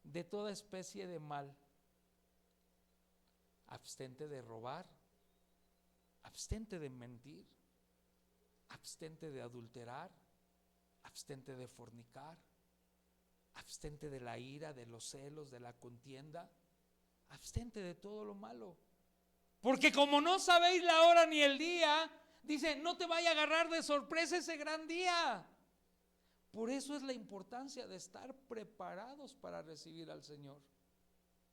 de toda especie de mal. Abstente de robar, abstente de mentir, abstente de adulterar, abstente de fornicar, abstente de la ira, de los celos, de la contienda, abstente de todo lo malo. Porque como no sabéis la hora ni el día, dice, no te vaya a agarrar de sorpresa ese gran día. Por eso es la importancia de estar preparados para recibir al Señor.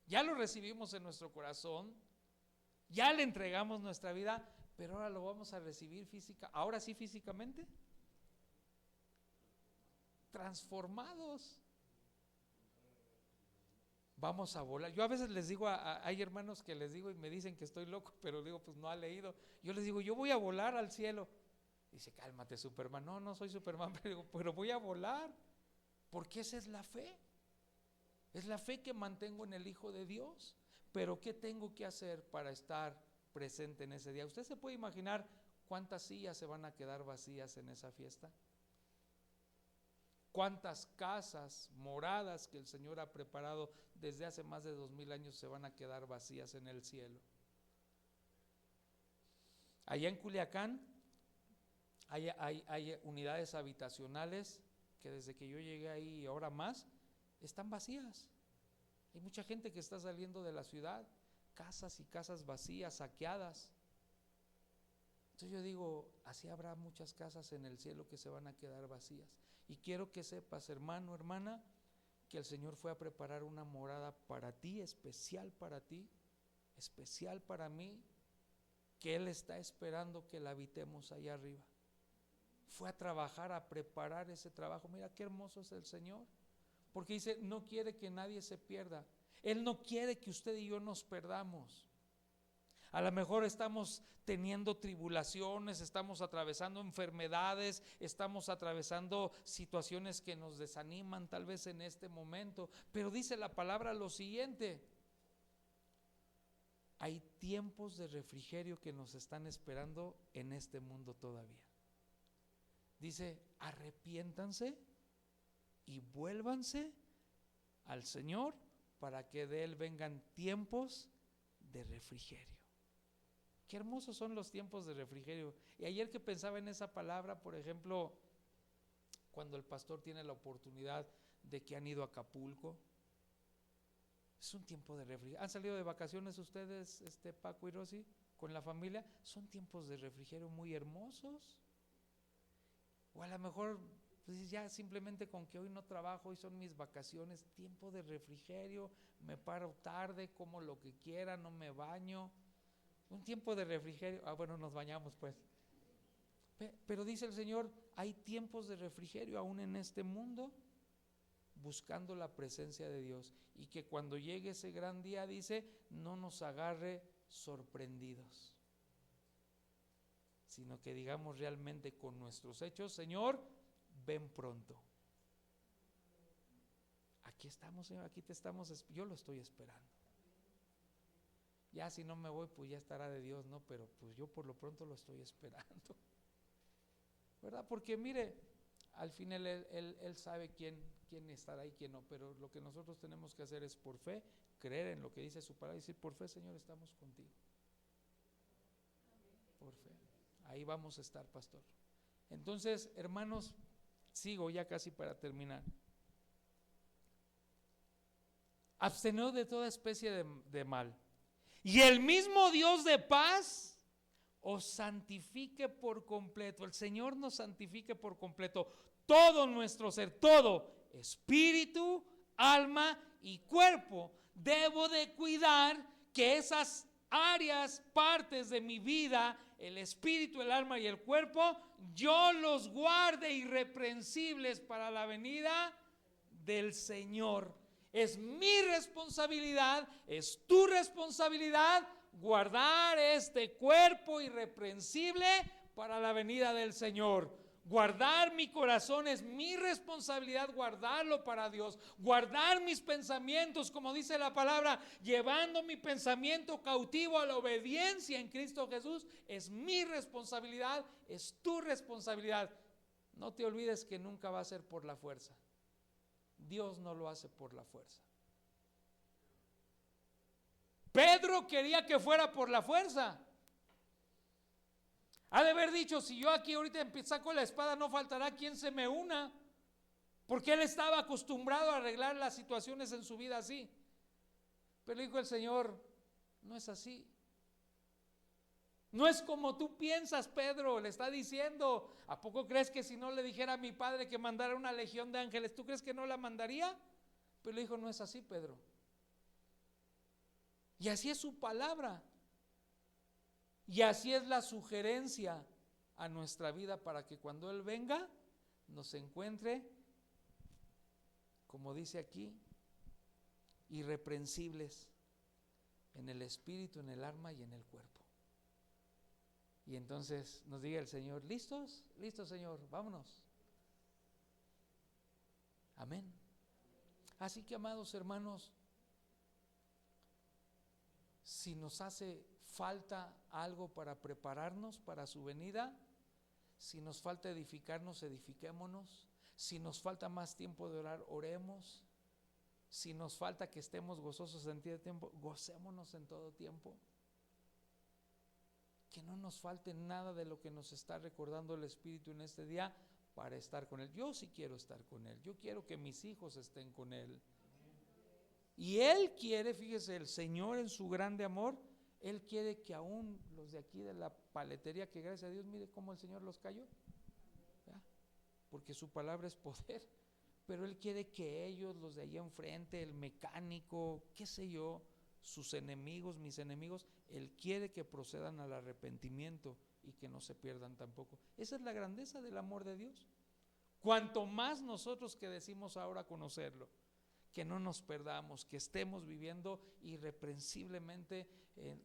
Ya lo recibimos en nuestro corazón, ya le entregamos nuestra vida, pero ahora lo vamos a recibir ahora sí físicamente, transformados. Vamos a volar. Yo a veces les digo, hay hermanos que les digo y me dicen que estoy loco, pero digo, pues no ha leído. Yo les digo, yo voy a volar al cielo. Dice, cálmate, Superman. No, no soy Superman, pero voy a volar, porque esa es la fe. Es la fe que mantengo en el Hijo de Dios. Pero ¿qué tengo que hacer para estar presente en ese día? ¿Usted se puede imaginar cuántas sillas se van a quedar vacías en esa fiesta? ¿Cuántas casas, moradas que el Señor ha preparado desde hace más de 2000 años se van a quedar vacías en el cielo? Allá en Culiacán hay unidades habitacionales que desde que yo llegué ahí y ahora más están vacías. Hay mucha gente que está saliendo de la ciudad, casas y casas vacías, saqueadas. Entonces yo digo, así habrá muchas casas en el cielo que se van a quedar vacías. Y quiero que sepas, hermano, hermana, que el Señor fue a preparar una morada para ti, especial para ti, especial para mí, que Él está esperando que la habitemos allá arriba. Fue a trabajar, a preparar ese trabajo. Mira qué hermoso es el Señor, porque dice, no quiere que nadie se pierda. Él no quiere que usted y yo nos perdamos. A lo mejor estamos teniendo tribulaciones, estamos atravesando enfermedades, estamos atravesando situaciones que nos desaniman tal vez en este momento, pero dice la palabra lo siguiente: hay tiempos de refrigerio que nos están esperando en este mundo todavía. Dice, arrepiéntanse y vuélvanse al Señor para que de Él vengan tiempos de refrigerio. Qué hermosos son los tiempos de refrigerio. Y ayer que pensaba en esa palabra, por ejemplo, cuando el pastor tiene la oportunidad de que han ido a Acapulco, es un tiempo de refrigerio. ¿Han salido de vacaciones ustedes, Paco y Rosy, con la familia? Son tiempos de refrigerio muy hermosos. O a lo mejor pues ya simplemente con que hoy no trabajo, hoy son mis vacaciones, tiempo de refrigerio, me paro tarde, como lo que quiera, no me baño. Un tiempo de refrigerio. Bueno, nos bañamos pues. Pero dice el Señor, hay tiempos de refrigerio aún en este mundo, buscando la presencia de Dios, y que cuando llegue ese gran día, dice, no nos agarre sorprendidos, sino que digamos realmente con nuestros hechos, Señor, ven pronto. Aquí estamos, Señor, aquí te estamos, yo lo estoy esperando. Ya si no me voy, pues ya estará de Dios, ¿no? Pero pues yo por lo pronto lo estoy esperando, ¿verdad? Porque mire, al final él sabe quién estará y quién no, pero lo que nosotros tenemos que hacer es por fe, creer en lo que dice su palabra y decir, por fe, Señor, estamos contigo. Por fe. Ahí vamos a estar, pastor. Entonces, hermanos, sigo ya casi para terminar. Absteneos de toda especie de mal. Y el mismo Dios de paz os santifique por completo. El Señor nos santifique por completo. Todo nuestro ser, todo, espíritu, alma y cuerpo. Debo de cuidar que esas áreas, partes de mi vida, el espíritu, el alma y el cuerpo, yo los guarde irreprensibles para la venida del Señor. Es mi responsabilidad, es tu responsabilidad guardar este cuerpo irreprensible para la venida del Señor. Guardar mi corazón es mi responsabilidad, guardarlo para Dios. Guardar mis pensamientos, como dice la palabra, llevando mi pensamiento cautivo a la obediencia en Cristo Jesús, es mi responsabilidad, es tu responsabilidad. No te olvides que nunca va a ser por la fuerza. Dios no lo hace por la fuerza. Pedro quería que fuera por la fuerza. Ha de haber dicho, si yo aquí ahorita saco la espada, no faltará quien se me una, porque él estaba acostumbrado a arreglar las situaciones en su vida así. Pero dijo el Señor, no es así. No es como tú piensas, Pedro, le está diciendo. ¿A poco crees que si no le dijera a mi padre que mandara una legión de ángeles, tú crees que no la mandaría? Pero le dijo, no es así, Pedro. Y así es su palabra. Y así es la sugerencia a nuestra vida para que cuando Él venga nos encuentre, como dice aquí, irreprensibles en el espíritu, en el alma y en el cuerpo. Y entonces nos diga el Señor, ¿listos? ¿Listos, Señor? Vámonos. Amén. Así que, amados hermanos, si nos hace falta algo para prepararnos para su venida, si nos falta edificarnos, edifiquémonos. Si nos falta más tiempo de orar, oremos. Si nos falta que estemos gozosos en todo tiempo, gocémonos en todo tiempo. Que no nos falte nada de lo que nos está recordando el Espíritu en este día para estar con Él. Yo sí quiero estar con Él. Yo quiero que mis hijos estén con Él. Y Él quiere, fíjese, el Señor en su grande amor, Él quiere que aún los de aquí de la paletería, que gracias a Dios, mire cómo el Señor los cayó, ¿verdad? Porque su palabra es poder. Pero Él quiere que ellos, los de allá enfrente, el mecánico, qué sé yo, sus enemigos, mis enemigos, Él quiere que procedan al arrepentimiento y que no se pierdan tampoco. Esa es la grandeza del amor de Dios. Cuanto más nosotros que decimos ahora conocerlo, que no nos perdamos, que estemos viviendo irreprensiblemente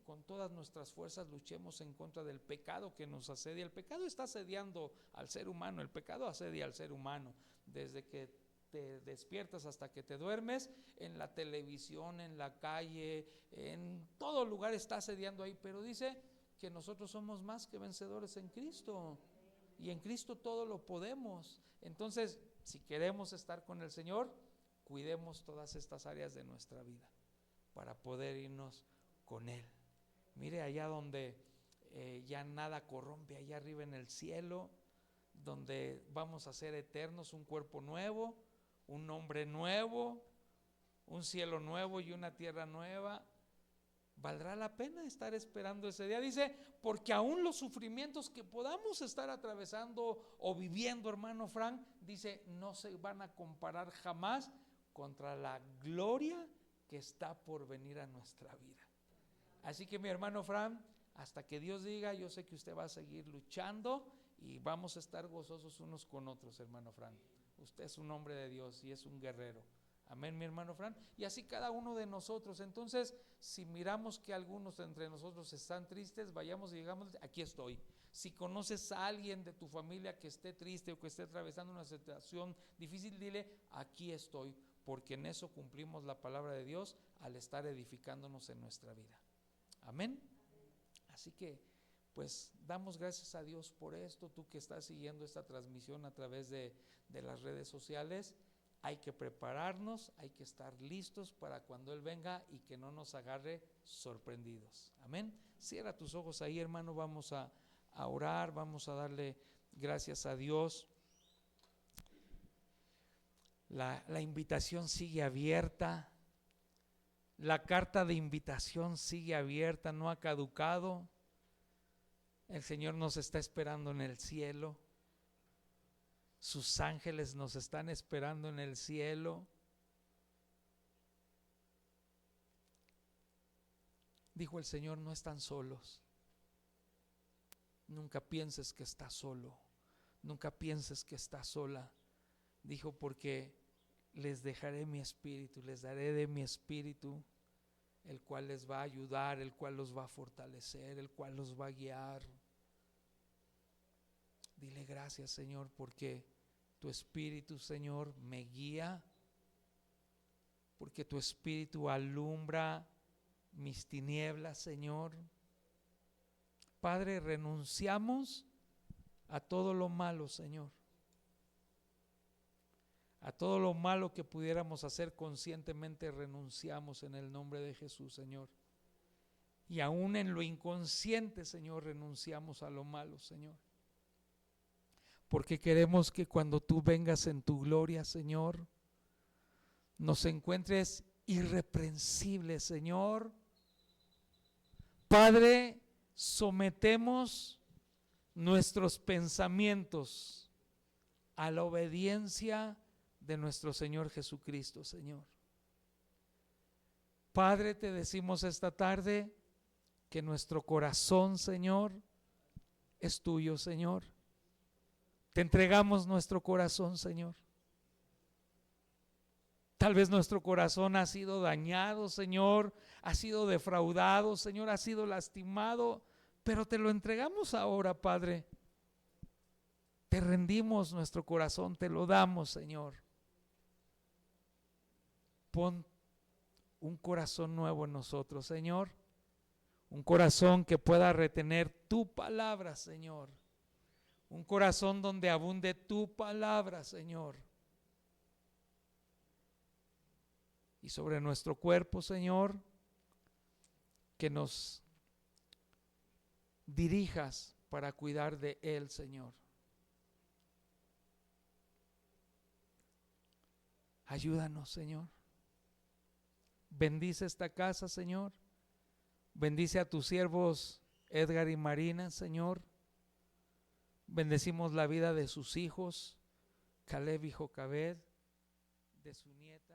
con todas nuestras fuerzas, luchemos en contra del pecado que nos asedia. El pecado está asediando al ser humano, el pecado asedia al ser humano desde que te despiertas hasta que te duermes, en la televisión, en la calle, en todo lugar está asediando ahí, pero dice que nosotros somos más que vencedores en Cristo, y en Cristo todo lo podemos. Entonces, si queremos estar con el Señor, cuidemos todas estas áreas de nuestra vida para poder irnos con Él. Mire allá donde ya nada corrompe, allá arriba en el cielo, donde vamos a ser eternos, un cuerpo nuevo, un nombre nuevo, un cielo nuevo y una tierra nueva. ¿Valdrá la pena estar esperando ese día? Dice, porque aún los sufrimientos que podamos estar atravesando o viviendo, hermano Frank, dice, no se van a comparar jamás contra la gloria que está por venir a nuestra vida. Así que mi hermano Frank, hasta que Dios diga, yo sé que usted va a seguir luchando y vamos a estar gozosos unos con otros, hermano Frank. Usted es un hombre de Dios y es un guerrero. Amén, mi hermano Fran. Y así cada uno de nosotros. Entonces, si miramos que algunos entre nosotros están tristes, vayamos y digamos, aquí estoy. Si conoces a alguien de tu familia que esté triste o que esté atravesando una situación difícil, dile, aquí estoy, porque en eso cumplimos la palabra de Dios al estar edificándonos en nuestra vida. Amén. Así que pues damos gracias a Dios por esto. Tú que estás siguiendo esta transmisión a través de las redes sociales, hay que prepararnos, hay que estar listos para cuando Él venga y que no nos agarre sorprendidos. Amén. Cierra tus ojos ahí, hermano, vamos a orar, vamos a darle gracias a Dios. La invitación sigue abierta, la carta de invitación sigue abierta, no ha caducado. El Señor nos está esperando en el cielo, sus ángeles nos están esperando en el cielo. Dijo el Señor, no están solos. Nunca pienses que estás solo, nunca pienses que estás sola. Dijo, porque les dejaré mi espíritu, les daré de mi espíritu, el cual les va a ayudar, el cual los va a fortalecer, el cual los va a guiar. Dile gracias, Señor, porque tu espíritu, Señor, me guía, porque tu espíritu alumbra mis tinieblas, Señor. Padre, renunciamos a todo lo malo, Señor. A todo lo malo que pudiéramos hacer conscientemente renunciamos en el nombre de Jesús, Señor. Y aún en lo inconsciente, Señor, renunciamos a lo malo, Señor. Porque queremos que cuando tú vengas en tu gloria, Señor, nos encuentres irreprensibles, Señor. Padre, sometemos nuestros pensamientos a la obediencia de nuestro Señor Jesucristo, Señor. Padre, te decimos esta tarde que nuestro corazón, Señor, es tuyo, Señor. Te entregamos nuestro corazón, Señor. Tal vez nuestro corazón ha sido dañado, Señor, ha sido defraudado, Señor, ha sido lastimado, pero te lo entregamos ahora, Padre. Te rendimos nuestro corazón, te lo damos, Señor. Pon un corazón nuevo en nosotros, Señor. Un corazón que pueda retener tu palabra, Señor. Un corazón donde abunde tu palabra, Señor. Y sobre nuestro cuerpo, Señor, que nos dirijas para cuidar de él, Señor. Ayúdanos, Señor. Bendice esta casa, Señor. Bendice a tus siervos Edgar y Marina, Señor. Bendecimos la vida de sus hijos, Caleb y Jocabed, de su nieta.